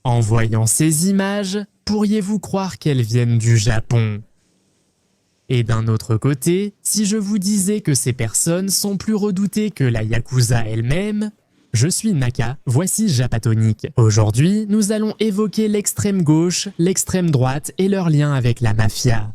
En voyant ces images, pourriez-vous croire qu'elles viennent du Japon? Et d'un autre côté, si je vous disais que ces personnes sont plus redoutées que la Yakuza elle-même, je suis Naka, voici Japatonic. Aujourd'hui, nous allons évoquer l'extrême gauche, l'extrême droite et leur lien avec la mafia.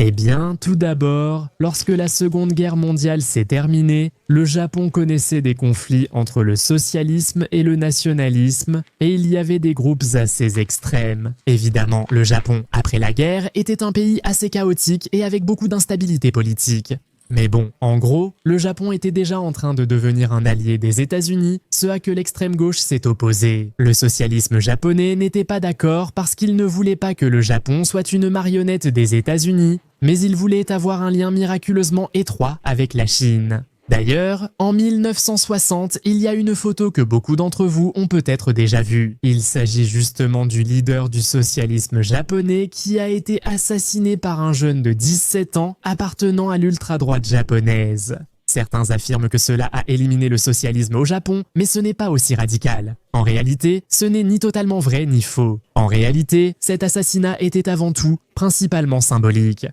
Eh bien, tout d'abord, lorsque la Seconde Guerre mondiale s'est terminée, le Japon connaissait des conflits entre le socialisme et le nationalisme, et il y avait des groupes assez extrêmes. Évidemment, le Japon, après la guerre, était un pays assez chaotique et avec beaucoup d'instabilité politique. Mais bon, en gros, le Japon était déjà en train de devenir un allié des États-Unis, ce à que l'extrême gauche s'est opposé. Le socialisme japonais n'était pas d'accord parce qu'il ne voulait pas que le Japon soit une marionnette des États-Unis, mais il voulait avoir un lien miraculeusement étroit avec la Chine. D'ailleurs, en 1960, il y a une photo que beaucoup d'entre vous ont peut-être déjà vue. Il s'agit justement du leader du socialisme japonais qui a été assassiné par un jeune de 17 ans appartenant à l'ultra-droite japonaise. Certains affirment que cela a éliminé le socialisme au Japon, mais ce n'est pas aussi radical. En réalité, ce n'est ni totalement vrai ni faux. En réalité, cet assassinat était avant tout principalement symbolique.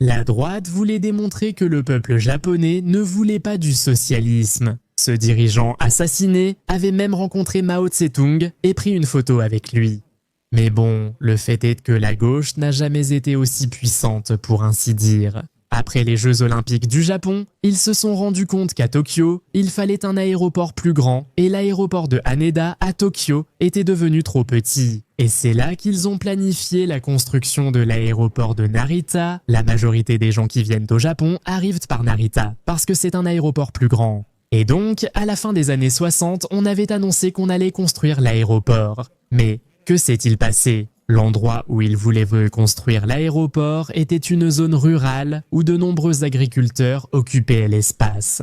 La droite voulait démontrer que le peuple japonais ne voulait pas du socialisme. Ce dirigeant assassiné avait même rencontré Mao Tse-tung et pris une photo avec lui. Mais bon, le fait est que la gauche n'a jamais été aussi puissante pour ainsi dire. Après les Jeux Olympiques du Japon, ils se sont rendus compte qu'à Tokyo, il fallait un aéroport plus grand et l'aéroport de Haneda à Tokyo était devenu trop petit. Et c'est là qu'ils ont planifié la construction de l'aéroport de Narita. La majorité des gens qui viennent au Japon arrivent par Narita, parce que c'est un aéroport plus grand. Et donc, à la fin des années 60, on avait annoncé qu'on allait construire l'aéroport. Mais que s'est-il passé ? L'endroit où ils voulaient construire l'aéroport était une zone rurale où de nombreux agriculteurs occupaient l'espace.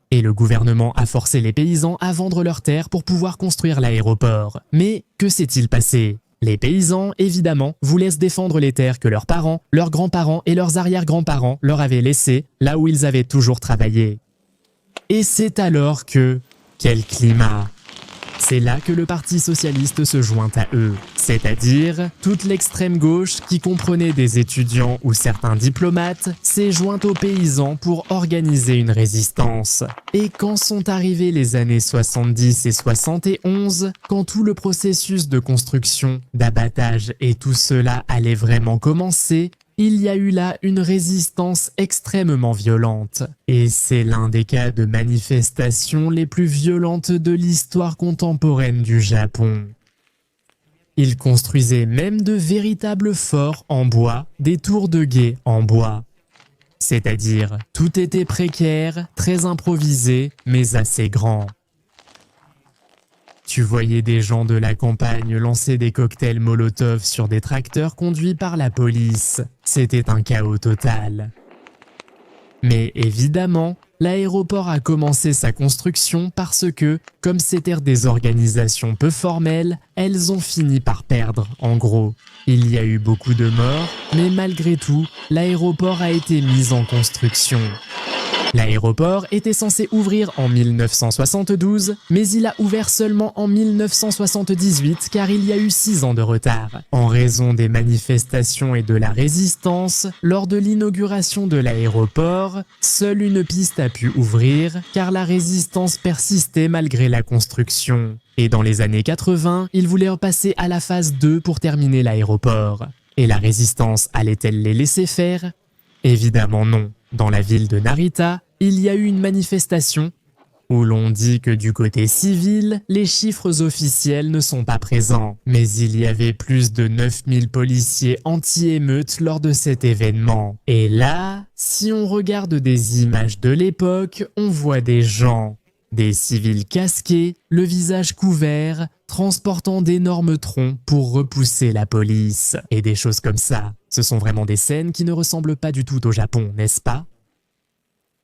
Et le gouvernement a forcé les paysans à vendre leurs terres pour pouvoir construire l'aéroport. Mais que s'est-il passé ? Les paysans, évidemment, voulaient se défendre les terres que leurs parents, leurs grands-parents et leurs arrière-grands-parents leur avaient laissées, là où ils avaient toujours travaillé. Et c'est alors que... Quel climat ! C'est là que le Parti socialiste se joint à eux, c'est-à-dire toute l'extrême gauche qui comprenait des étudiants ou certains diplomates s'est jointe aux paysans pour organiser une résistance. Et quand sont arrivées les années 70 et 71, quand tout le processus de construction, d'abattage et tout cela allait vraiment commencer, il y a eu là une résistance extrêmement violente. Et c'est l'un des cas de manifestation les plus violentes de l'histoire contemporaine du Japon. Ils construisaient même de véritables forts en bois, des tours de guet en bois. C'est-à-dire, tout était précaire, très improvisé, mais assez grand. Tu voyais des gens de la campagne lancer des cocktails Molotov sur des tracteurs conduits par la police. C'était un chaos total. Mais évidemment, l'aéroport a commencé sa construction parce que, comme c'étaient des organisations peu formelles, elles ont fini par perdre, en gros. Il y a eu beaucoup de morts, mais malgré tout, l'aéroport a été mis en construction. L'aéroport était censé ouvrir en 1972, mais il a ouvert seulement en 1978 car il y a eu 6 ans de retard. En raison des manifestations et de la résistance, lors de l'inauguration de l'aéroport, seule une piste a pu ouvrir car la résistance persistait malgré la construction. Et dans les années 80, ils voulaient repasser à la phase 2 pour terminer l'aéroport. Et la résistance allait-elle les laisser faire ? Évidemment non. Dans la ville de Narita, il y a eu une manifestation où l'on dit que du côté civil, les chiffres officiels ne sont pas présents. Mais il y avait plus de 9000 policiers anti-émeutes lors de cet événement. Et là, si on regarde des images de l'époque, on voit des gens, des civils casqués, le visage couvert, transportant d'énormes troncs pour repousser la police. Et des choses comme ça. Ce sont vraiment des scènes qui ne ressemblent pas du tout au Japon, n'est-ce pas ?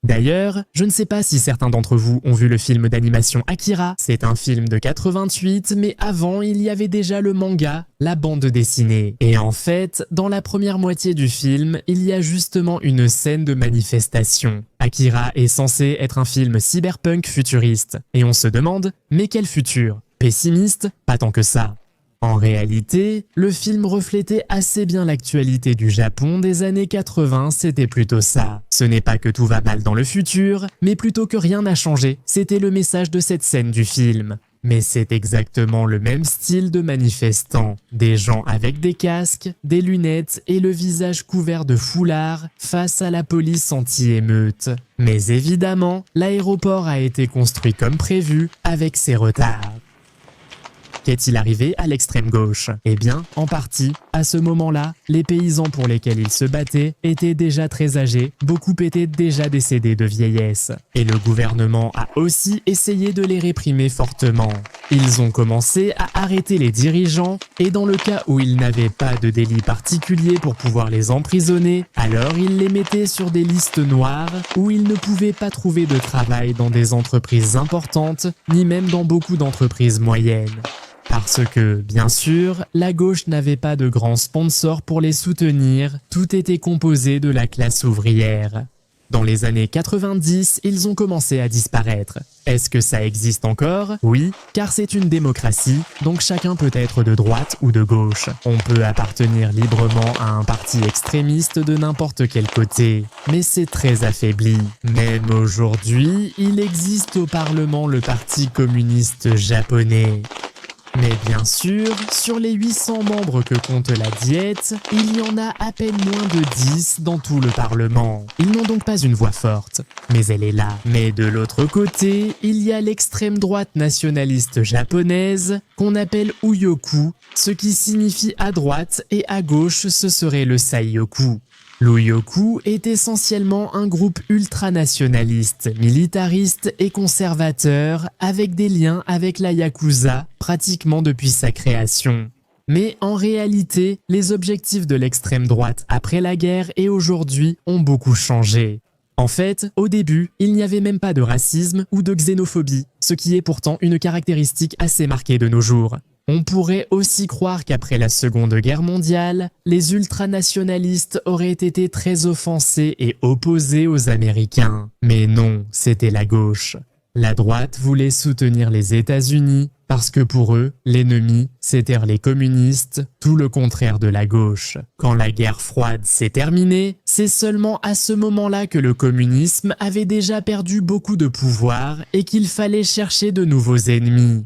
D'ailleurs, je ne sais pas si certains d'entre vous ont vu le film d'animation Akira. C'est un film de 88, mais avant, il y avait déjà le manga, la bande dessinée. Et en fait, dans la première moitié du film, il y a justement une scène de manifestation. Akira est censé être un film cyberpunk futuriste. Et on se demande, mais quel futur ? Pessimiste? Pas tant que ça. En réalité, le film reflétait assez bien l'actualité du Japon des années 80, c'était plutôt ça. Ce n'est pas que tout va mal dans le futur, mais plutôt que rien n'a changé, c'était le message de cette scène du film. Mais c'est exactement le même style de manifestants. Des gens avec des casques, des lunettes et le visage couvert de foulards face à la police anti-émeute. Mais évidemment, l'aéroport a été construit comme prévu avec ses retards. Qu'est-il arrivé à l'extrême gauche? Eh bien, en partie, à ce moment-là, les paysans pour lesquels ils se battaient étaient déjà très âgés, beaucoup étaient déjà décédés de vieillesse. Et le gouvernement a aussi essayé de les réprimer fortement. Ils ont commencé à arrêter les dirigeants, et dans le cas où ils n'avaient pas de délit particulier pour pouvoir les emprisonner, alors ils les mettaient sur des listes noires où ils ne pouvaient pas trouver de travail dans des entreprises importantes, ni même dans beaucoup d'entreprises moyennes. Parce que, bien sûr, la gauche n'avait pas de grands sponsors pour les soutenir, tout était composé de la classe ouvrière. Dans les années 90, ils ont commencé à disparaître. Est-ce que ça existe encore? Oui, car c'est une démocratie, donc chacun peut être de droite ou de gauche. On peut appartenir librement à un parti extrémiste de n'importe quel côté, mais c'est très affaibli. Même aujourd'hui, il existe au Parlement le Parti communiste japonais. Mais bien sûr, sur les 800 membres que compte la Diète, il y en a à peine moins de 10 dans tout le Parlement. Ils n'ont donc pas une voix forte, mais elle est là. Mais de l'autre côté, il y a l'extrême droite nationaliste japonaise qu'on appelle Uyoku, ce qui signifie à droite et à gauche ce serait le Saiyoku. L'Uyoku est essentiellement un groupe ultranationaliste, militariste et conservateur avec des liens avec la Yakuza pratiquement depuis sa création. Mais en réalité, les objectifs de l'extrême droite après la guerre et aujourd'hui ont beaucoup changé. En fait, au début, il n'y avait même pas de racisme ou de xénophobie, ce qui est pourtant une caractéristique assez marquée de nos jours. On pourrait aussi croire qu'après la Seconde Guerre mondiale, les ultranationalistes auraient été très offensés et opposés aux Américains. Mais non, c'était la gauche. La droite voulait soutenir les États-Unis parce que pour eux, l'ennemi, c'étaient les communistes, tout le contraire de la gauche. Quand la guerre froide s'est terminée, c'est seulement à ce moment-là que le communisme avait déjà perdu beaucoup de pouvoir et qu'il fallait chercher de nouveaux ennemis.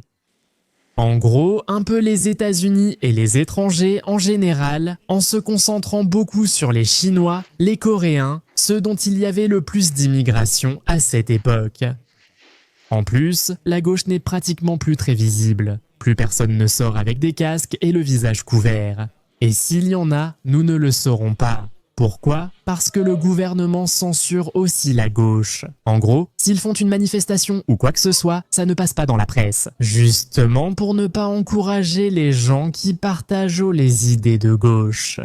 En gros, un peu les États-Unis et les étrangers en général, en se concentrant beaucoup sur les Chinois, les Coréens, ceux dont il y avait le plus d'immigration à cette époque. En plus, la gauche n'est pratiquement plus très visible. Plus personne ne sort avec des casques et le visage couvert. Et s'il y en a, nous ne le saurons pas. Pourquoi? Parce que le gouvernement censure aussi la gauche. En gros, s'ils font une manifestation ou quoi que ce soit, ça ne passe pas dans la presse. Justement pour ne pas encourager les gens qui partagent les idées de gauche.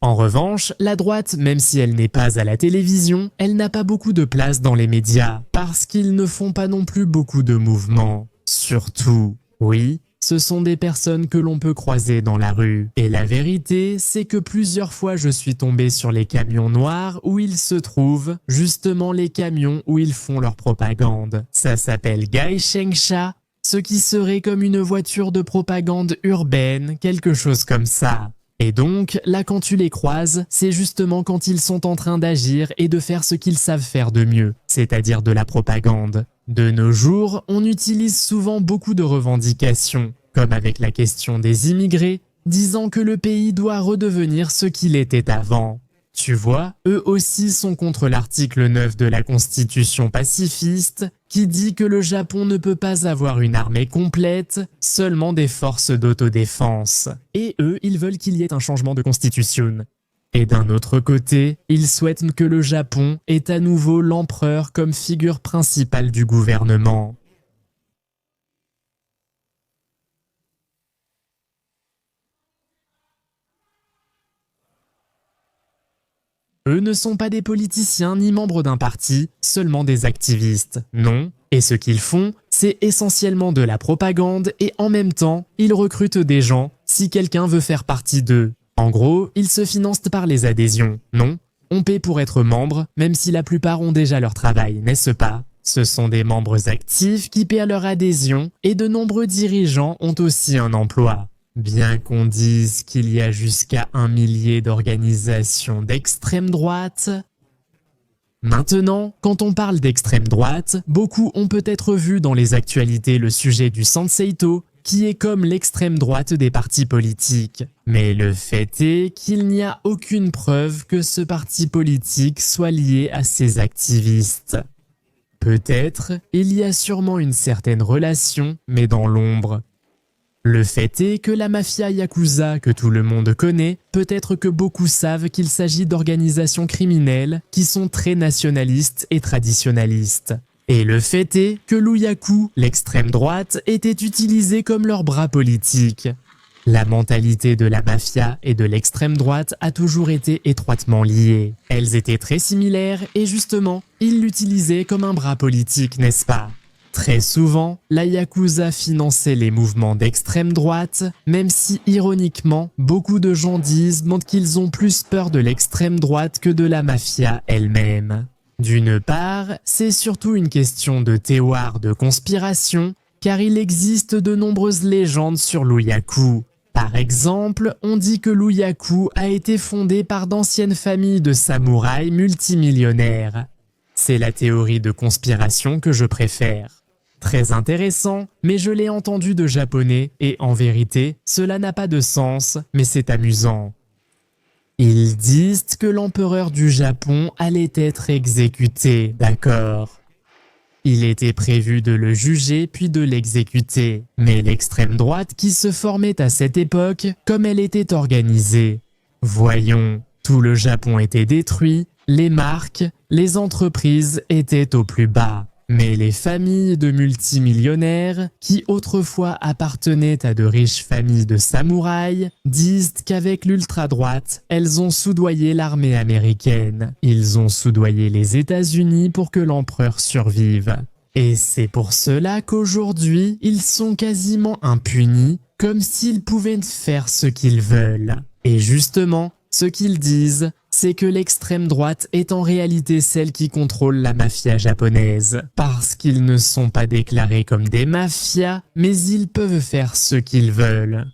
En revanche, la droite, même si elle n'est pas à la télévision, elle n'a pas beaucoup de place dans les médias, parce qu'ils ne font pas non plus beaucoup de mouvements. Surtout, oui, ce sont des personnes que l'on peut croiser dans la rue. Et la vérité, c'est que plusieurs fois je suis tombé sur les camions noirs où ils se trouvent, justement les camions où ils font leur propagande. Ça s'appelle Gaishengsha, ce qui serait comme une voiture de propagande urbaine, quelque chose comme ça. Et donc, là quand tu les croises, c'est justement quand ils sont en train d'agir et de faire ce qu'ils savent faire de mieux, c'est-à-dire de la propagande. De nos jours, on utilise souvent beaucoup de revendications, comme avec la question des immigrés, disant que le pays doit redevenir ce qu'il était avant. Tu vois, eux aussi sont contre l'article 9 de la Constitution pacifiste qui dit que le Japon ne peut pas avoir une armée complète, seulement des forces d'autodéfense. Et eux, ils veulent qu'il y ait un changement de constitution. Et d'un autre côté, ils souhaitent que le Japon ait à nouveau l'empereur comme figure principale du gouvernement. Eux ne sont pas des politiciens ni membres d'un parti, seulement des activistes. Non. Et ce qu'ils font, c'est essentiellement de la propagande et en même temps, ils recrutent des gens si quelqu'un veut faire partie d'eux. En gros, ils se financent par les adhésions. Non. On paie pour être membre, même si la plupart ont déjà leur travail, n'est-ce pas? Ce sont des membres actifs qui paient leur adhésion et de nombreux dirigeants ont aussi un emploi. Bien qu'on dise qu'il y a jusqu'à 1 millier d'organisations d'extrême droite. Maintenant, quand on parle d'extrême droite, beaucoup ont peut-être vu dans les actualités le sujet du Sanseito, qui est comme l'extrême droite des partis politiques. Mais le fait est qu'il n'y a aucune preuve que ce parti politique soit lié à ces activistes. Peut-être, il y a sûrement une certaine relation, mais dans l'ombre. Le fait est que la mafia Yakuza que tout le monde connaît, peut-être que beaucoup savent qu'il s'agit d'organisations criminelles qui sont très nationalistes et traditionalistes. Et le fait est que l'Uyaku, l'extrême droite, était utilisé comme leur bras politique. La mentalité de la mafia et de l'extrême droite a toujours été étroitement liée. Elles étaient très similaires et justement, ils l'utilisaient comme un bras politique, n'est-ce pas? Très souvent, la Yakuza finançait les mouvements d'extrême droite, même si ironiquement, beaucoup de gens disent qu'ils ont plus peur de l'extrême droite que de la mafia elle-même. D'une part, c'est surtout une question de théoire de conspiration, car il existe de nombreuses légendes sur l'Uyaku. Par exemple, on dit que l'Uyaku a été fondé par d'anciennes familles de samouraïs multimillionnaires. C'est la théorie de conspiration que je préfère. Très intéressant, mais je l'ai entendu de japonais et en vérité, cela n'a pas de sens, mais c'est amusant. Ils disent que l'empereur du Japon allait être exécuté, d'accord. Il était prévu de le juger puis de l'exécuter, mais l'extrême droite qui se formait à cette époque, comme elle était organisée. Voyons, tout le Japon était détruit, les marques, les entreprises étaient au plus bas. Mais les familles de multimillionnaires, qui autrefois appartenaient à de riches familles de samouraïs, disent qu'avec l'ultra-droite, elles ont soudoyé l'armée américaine. Ils ont soudoyé les États-Unis pour que l'empereur survive. Et c'est pour cela qu'aujourd'hui, ils sont quasiment impunis, comme s'ils pouvaient faire ce qu'ils veulent. Et justement, ce qu'ils disent, c'est que l'extrême droite est en réalité celle qui contrôle la mafia japonaise. Parce qu'ils ne sont pas déclarés comme des mafias, mais ils peuvent faire ce qu'ils veulent.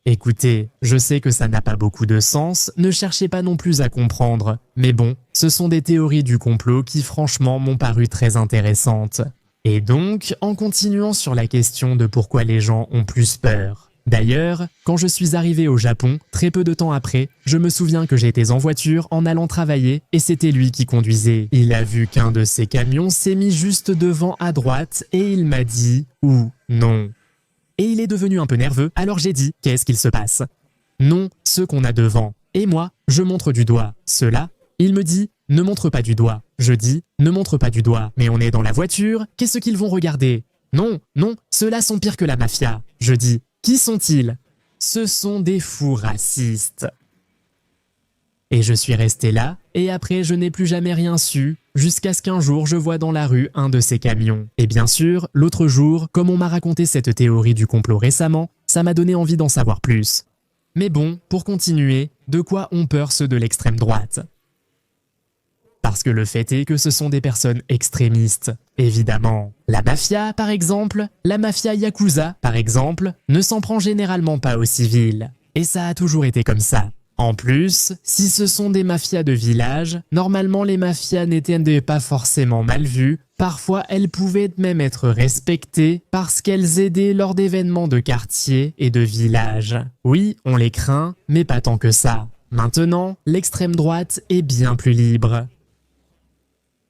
Écoutez, je sais que ça n'a pas beaucoup de sens, ne cherchez pas non plus à comprendre. Mais bon, ce sont des théories du complot qui franchement m'ont paru très intéressantes. Et donc, en continuant sur la question de pourquoi les gens ont plus peur. D'ailleurs, quand je suis arrivé au Japon, très peu de temps après, je me souviens que j'étais en voiture en allant travailler et c'était lui qui conduisait. Il a vu qu'un de ses camions s'est mis juste devant à droite et il m'a dit « ou non ». Et il est devenu un peu nerveux, alors j'ai dit « qu'est-ce qu'il se passe ?» Non, ceux qu'on a devant. Et moi, je montre du doigt. Ceux-là, il me dit « ne montre pas du doigt ». Je dis « ne montre pas du doigt ». Mais on est dans la voiture, qu'est-ce qu'ils vont regarder? Non, non, ceux-là sont pires que la mafia. Je dis qui sont-ils? Ce sont des fous racistes. Et je suis resté là, et après je n'ai plus jamais rien su, jusqu'à ce qu'un jour je vois dans la rue un de ces camions. Et bien sûr, l'autre jour, comme on m'a raconté cette théorie du complot récemment, ça m'a donné envie d'en savoir plus. Mais bon, pour continuer, de quoi ont peur ceux de l'extrême droite? Parce que le fait est que ce sont des personnes extrémistes, évidemment. La mafia, par exemple, la mafia Yakuza, par exemple, ne s'en prend généralement pas aux civils. Et ça a toujours été comme ça. En plus, si ce sont des mafias de village, normalement les mafias n'étaient pas forcément mal vues, parfois elles pouvaient même être respectées parce qu'elles aidaient lors d'événements de quartier et de village. Oui, on les craint, mais pas tant que ça. Maintenant, l'extrême droite est bien plus libre.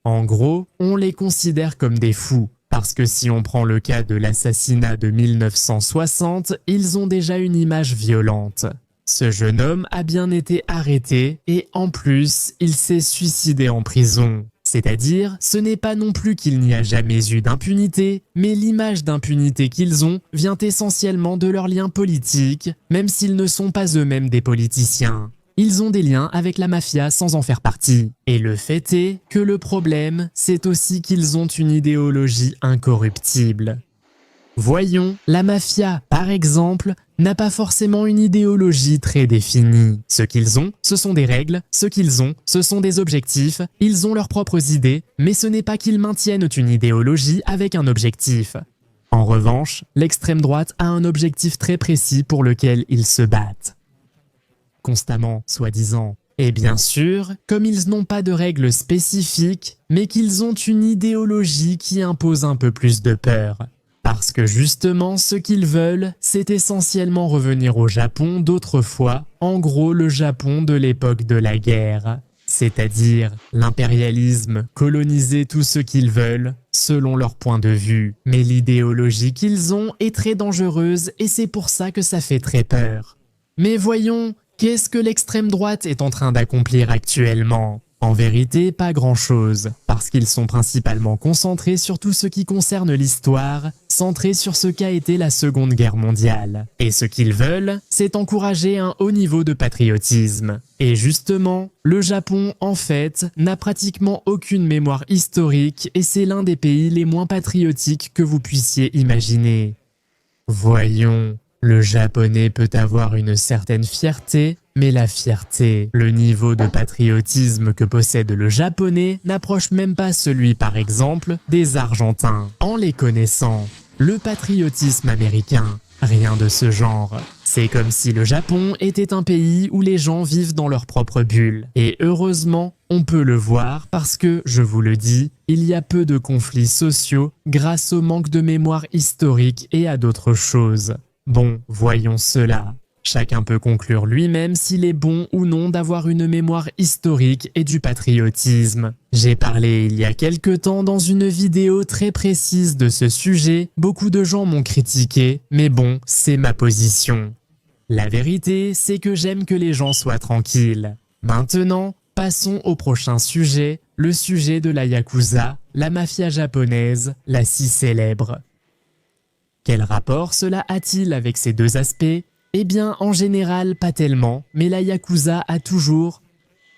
En gros, on les considère comme des fous, parce que si on prend le cas de l'assassinat de 1960, ils ont déjà une image violente. Ce jeune homme a bien été arrêté et en plus, il s'est suicidé en prison. C'est-à-dire, ce n'est pas non plus qu'il n'y a jamais eu d'impunité, mais l'image d'impunité qu'ils ont vient essentiellement de leurs liens politiques, même s'ils ne sont pas eux-mêmes des politiciens. Ils ont des liens avec la mafia sans en faire partie. Et le fait est que le problème, c'est aussi qu'ils ont une idéologie incorruptible. Voyons, la mafia, par exemple, n'a pas forcément une idéologie très définie. Ce qu'ils ont, ce sont des règles, ce qu'ils ont, ce sont des objectifs, ils ont leurs propres idées, mais ce n'est pas qu'ils maintiennent une idéologie avec un objectif. En revanche, l'extrême droite a un objectif très précis pour lequel ils se battent. Constamment, soi-disant. Et bien sûr, comme ils n'ont pas de règles spécifiques, mais qu'ils ont une idéologie qui impose un peu plus de peur. Parce que justement, ce qu'ils veulent, c'est essentiellement revenir au Japon d'autrefois, en gros le Japon de l'époque de la guerre. C'est-à-dire l'impérialisme, coloniser tout ce qu'ils veulent, selon leur point de vue. Mais l'idéologie qu'ils ont est très dangereuse et c'est pour ça que ça fait très peur. Mais voyons, qu'est-ce que l'extrême droite est en train d'accomplir actuellement ? En vérité, pas grand-chose, parce qu'ils sont principalement concentrés sur tout ce qui concerne l'histoire, centrés sur ce qu'a été la Seconde Guerre mondiale. Et ce qu'ils veulent, c'est encourager un haut niveau de patriotisme. Et justement, le Japon, en fait, n'a pratiquement aucune mémoire historique et c'est l'un des pays les moins patriotiques que vous puissiez imaginer. Voyons. Le japonais peut avoir une certaine fierté, mais la fierté, le niveau de patriotisme que possède le japonais n'approche même pas celui par exemple des argentins. En les connaissant, le patriotisme américain, rien de ce genre. C'est comme si le Japon était un pays où les gens vivent dans leur propre bulle. Et heureusement, on peut le voir parce que, je vous le dis, il y a peu de conflits sociaux grâce au manque de mémoire historique et à d'autres choses. Bon, voyons cela. Chacun peut conclure lui-même s'il est bon ou non d'avoir une mémoire historique et du patriotisme. J'ai parlé il y a quelque temps dans une vidéo très précise de ce sujet, beaucoup de gens m'ont critiqué, mais bon, c'est ma position. La vérité, c'est que j'aime que les gens soient tranquilles. Maintenant, passons au prochain sujet, le sujet de la Yakuza, la mafia japonaise, la si célèbre. Quel rapport cela a-t-il avec ces deux aspects ? Eh bien, en général, pas tellement, mais la Yakuza a toujours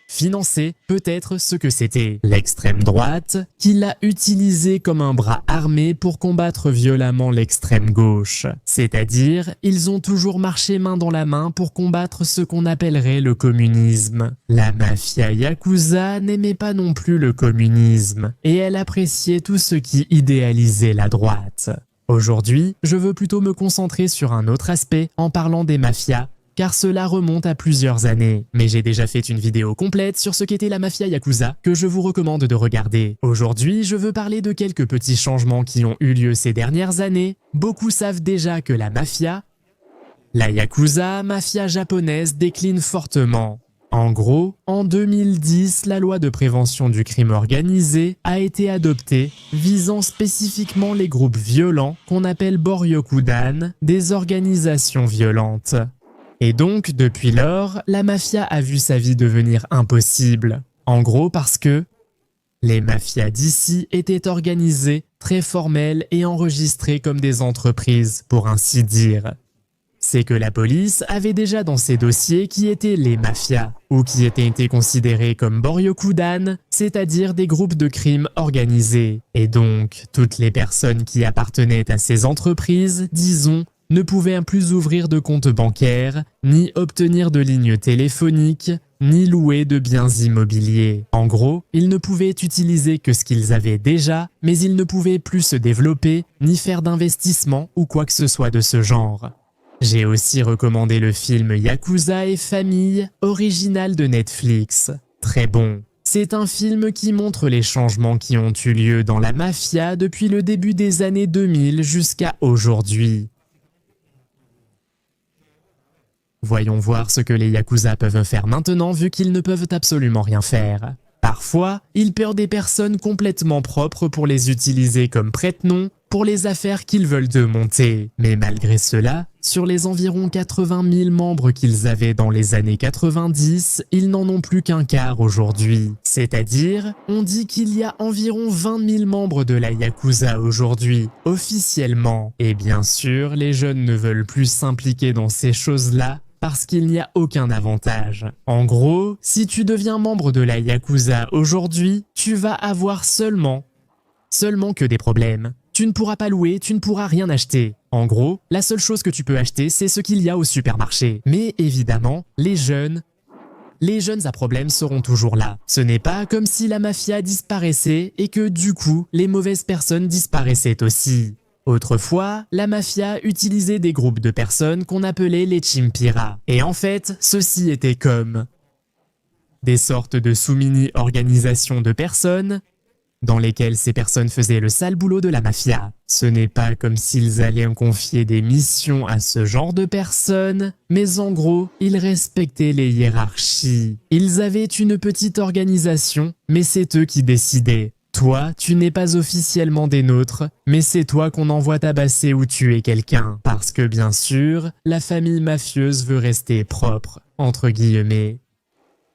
financé peut-être ce que c'était l'extrême droite, qui l'a utilisé comme un bras armé pour combattre violemment l'extrême gauche. C'est-à-dire, ils ont toujours marché main dans la main pour combattre ce qu'on appellerait le communisme. La mafia Yakuza n'aimait pas non plus le communisme, et elle appréciait tout ce qui idéalisait la droite. Aujourd'hui, je veux plutôt me concentrer sur un autre aspect en parlant des mafias, car cela remonte à plusieurs années. Mais j'ai déjà fait une vidéo complète sur ce qu'était la mafia Yakuza que je vous recommande de regarder. Aujourd'hui, je veux parler de quelques petits changements qui ont eu lieu ces dernières années. Beaucoup savent déjà que la Yakuza, mafia japonaise, décline fortement. En gros, en 2010, la loi de prévention du crime organisé a été adoptée, visant spécifiquement les groupes violents qu'on appelle Boryokudan, des organisations violentes. Et donc, depuis lors, la mafia a vu sa vie devenir impossible. En gros parce que les mafias d'ici étaient organisées, très formelles et enregistrées comme des entreprises, pour ainsi dire. C'est que la police avait déjà dans ses dossiers qui étaient les mafias, ou qui étaient été considérés comme Boryokudan, c'est-à-dire des groupes de crimes organisés. Et donc, toutes les personnes qui appartenaient à ces entreprises, disons, ne pouvaient plus ouvrir de compte bancaire, ni obtenir de lignes téléphoniques, ni louer de biens immobiliers. En gros, ils ne pouvaient utiliser que ce qu'ils avaient déjà, mais ils ne pouvaient plus se développer, ni faire d'investissement ou quoi que ce soit de ce genre. J'ai aussi recommandé le film Yakuza et Famille, original de Netflix. Très bon. C'est un film qui montre les changements qui ont eu lieu dans la mafia depuis le début des années 2000 jusqu'à aujourd'hui. Voyons voir ce que les Yakuza peuvent faire maintenant vu qu'ils ne peuvent absolument rien faire. Parfois, ils perdent des personnes complètement propres pour les utiliser comme prête-nom pour les affaires qu'ils veulent démonter. Mais malgré cela, sur les environ 80 000 membres qu'ils avaient dans les années 90, ils n'en ont plus qu'un quart aujourd'hui. C'est-à-dire, on dit qu'il y a environ 20 000 membres de la Yakuza aujourd'hui, officiellement. Et bien sûr, les jeunes ne veulent plus s'impliquer dans ces choses-là, parce qu'il n'y a aucun avantage. En gros, si tu deviens membre de la Yakuza aujourd'hui, tu vas avoir seulement que des problèmes. tu ne pourras pas louer, tu ne pourras rien acheter. En gros, la seule chose que tu peux acheter, c'est ce qu'il y a au supermarché. Mais évidemment, les jeunes à problème seront toujours là. Ce n'est pas comme si la mafia disparaissait et que du coup, les mauvaises personnes disparaissaient aussi. Autrefois, la mafia utilisait des groupes de personnes qu'on appelait les chimpiras. Et en fait, ceux-ci étaient comme des sortes de sous-mini-organisations de personnes dans lesquelles ces personnes faisaient le sale boulot de la mafia. Ce n'est pas comme s'ils allaient confier des missions à ce genre de personnes, mais en gros, ils respectaient les hiérarchies. Ils avaient une petite organisation, mais c'est eux qui décidaient. Toi, tu n'es pas officiellement des nôtres, mais c'est toi qu'on envoie tabasser ou tuer quelqu'un. Parce que bien sûr, la famille mafieuse veut rester propre, entre guillemets.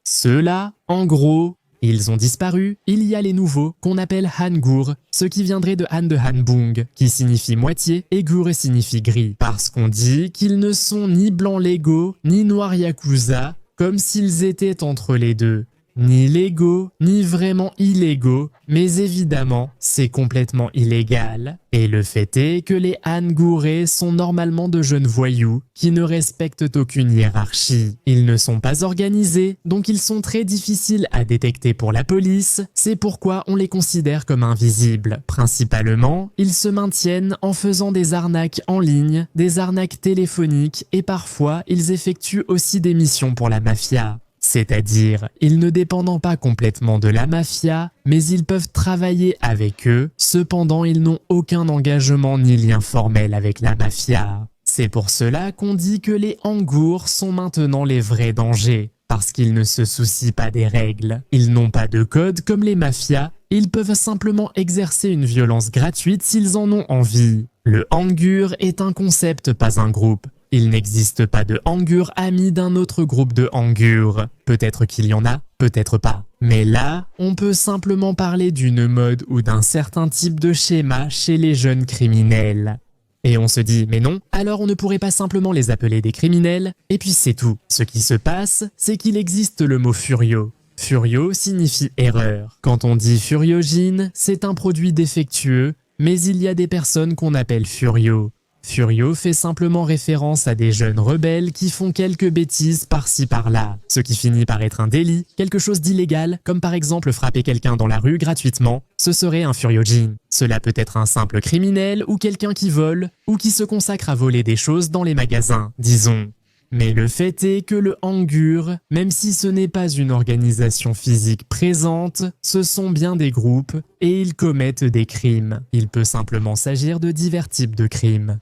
Ceux-là, en gros, ils ont disparu. Il y a les nouveaux, qu'on appelle Hangur, ce qui viendrait de Han de Hanbung, qui signifie moitié, et Gur signifie gris. Parce qu'on dit qu'ils ne sont ni blancs légaux, ni noirs yakuza, comme s'ils étaient entre les deux. Ni légaux, ni vraiment illégaux, mais évidemment, c'est complètement illégal. Et le fait est que les Hangure sont normalement de jeunes voyous qui ne respectent aucune hiérarchie. Ils ne sont pas organisés, donc ils sont très difficiles à détecter pour la police, c'est pourquoi on les considère comme invisibles. Principalement, ils se maintiennent en faisant des arnaques en ligne, des arnaques téléphoniques et parfois ils effectuent aussi des missions pour la mafia. C'est-à-dire, ils ne dépendent pas complètement de la mafia, mais ils peuvent travailler avec eux, cependant ils n'ont aucun engagement ni lien formel avec la mafia. C'est pour cela qu'on dit que les Hangur sont maintenant les vrais dangers, parce qu'ils ne se soucient pas des règles. Ils n'ont pas de code comme les mafias, ils peuvent simplement exercer une violence gratuite s'ils en ont envie. Le Hangur est un concept, pas un groupe. Il n'existe pas de Hangur ami d'un autre groupe de Hangur. Peut-être qu'il y en a, peut-être pas. Mais là, on peut simplement parler d'une mode ou d'un certain type de schéma chez les jeunes criminels. Et on se dit, mais non, alors on ne pourrait pas simplement les appeler des criminels, et puis c'est tout. Ce qui se passe, c'est qu'il existe le mot furio. Furio signifie erreur. Quand on dit furiogine, c'est un produit défectueux, mais il y a des personnes qu'on appelle furio. Furio fait simplement référence à des jeunes rebelles qui font quelques bêtises par-ci par-là, ce qui finit par être un délit, quelque chose d'illégal, comme par exemple frapper quelqu'un dans la rue gratuitement, ce serait un furiojin. Cela peut être un simple criminel ou quelqu'un qui vole, ou qui se consacre à voler des choses dans les magasins, disons. Mais le fait est que le Hangur, même si ce n'est pas une organisation physique présente, ce sont bien des groupes, et ils commettent des crimes. Il peut simplement s'agir de divers types de crimes.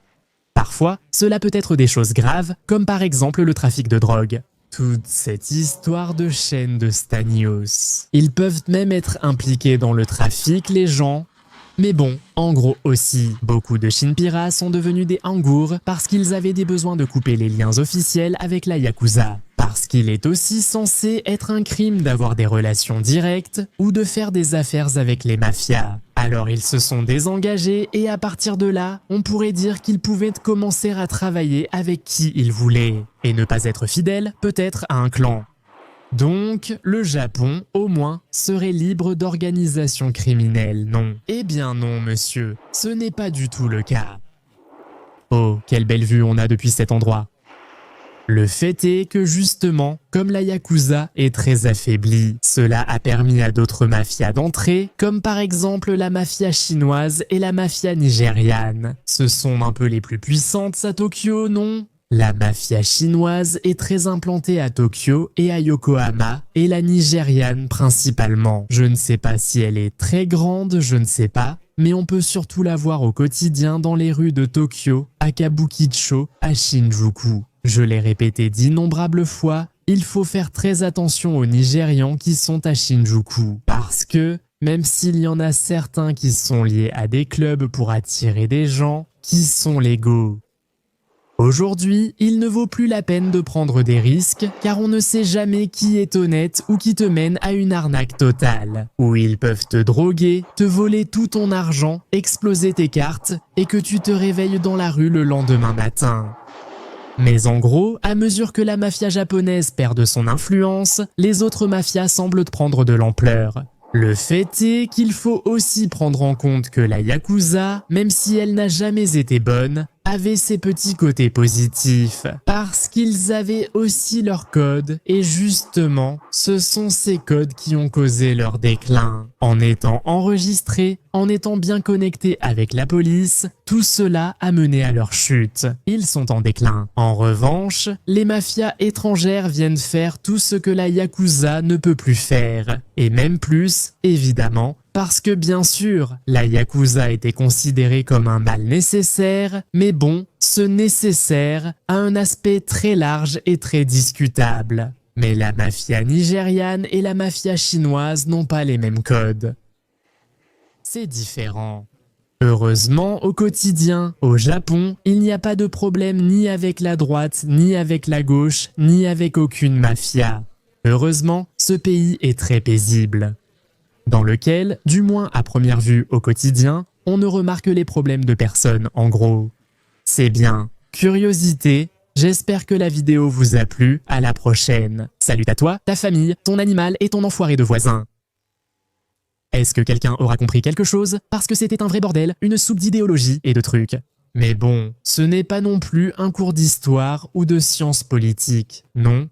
Parfois, cela peut être des choses graves, comme par exemple le trafic de drogue. Toute cette histoire de chaîne de Stanios. Ils peuvent même être impliqués dans le trafic, les gens. Mais bon, en gros aussi, beaucoup de Shinpira sont devenus des Hangur parce qu'ils avaient des besoins de couper les liens officiels avec la Yakuza. Parce qu'il est aussi censé être un crime d'avoir des relations directes ou de faire des affaires avec les mafias. Alors ils se sont désengagés et à partir de là, on pourrait dire qu'ils pouvaient commencer à travailler avec qui ils voulaient. Et ne pas être fidèles, peut-être à un clan. Donc, le Japon, au moins, serait libre d'organisation criminelle, non? Eh bien non, monsieur, ce n'est pas du tout le cas. Oh, quelle belle vue on a depuis cet endroit. Le fait est que justement, comme la Yakuza est très affaiblie, cela a permis à d'autres mafias d'entrer, comme par exemple la mafia chinoise et la mafia nigériane. Ce sont un peu les plus puissantes à Tokyo, non? La mafia chinoise est très implantée à Tokyo et à Yokohama, et la nigériane principalement. Je ne sais pas si elle est très grande, je ne sais pas, mais on peut surtout la voir au quotidien dans les rues de Tokyo, à Kabukicho, à Shinjuku. Je l'ai répété d'innombrables fois, il faut faire très attention aux Nigérians qui sont à Shinjuku, parce que, même s'il y en a certains qui sont liés à des clubs pour attirer des gens, qui sont légaux. Aujourd'hui, il ne vaut plus la peine de prendre des risques car on ne sait jamais qui est honnête ou qui te mène à une arnaque totale, où ils peuvent te droguer, te voler tout ton argent, exploser tes cartes et que tu te réveilles dans la rue le lendemain matin. Mais en gros, à mesure que la mafia japonaise perd de son influence, les autres mafias semblent prendre de l'ampleur. Le fait est qu'il faut aussi prendre en compte que la Yakuza, même si elle n'a jamais été bonne, avait ses petits côtés positifs, parce qu'ils avaient aussi leurs codes, et justement, ce sont ces codes qui ont causé leur déclin. En étant enregistrés, en étant bien connectés avec la police, tout cela a mené à leur chute. Ils sont en déclin. En revanche, les mafias étrangères viennent faire tout ce que la Yakuza ne peut plus faire, et même plus, évidemment, parce que bien sûr, la Yakuza était considérée comme un mal nécessaire, mais bon, ce nécessaire a un aspect très large et très discutable. Mais la mafia nigériane et la mafia chinoise n'ont pas les mêmes codes. C'est différent. Heureusement, au quotidien, au Japon, il n'y a pas de problème ni avec la droite, ni avec la gauche, ni avec aucune mafia. Heureusement, ce pays est très paisible, dans lequel, du moins à première vue au quotidien, on ne remarque les problèmes de personne en gros. C'est bien. Curiosité, j'espère que la vidéo vous a plu, à la prochaine. Salut à toi, ta famille, ton animal et ton enfoiré de voisin. Est-ce que quelqu'un aura compris quelque chose? Parce que c'était un vrai bordel, une soupe d'idéologie et de trucs. Mais bon, ce n'est pas non plus un cours d'histoire ou de sciences politiques, non.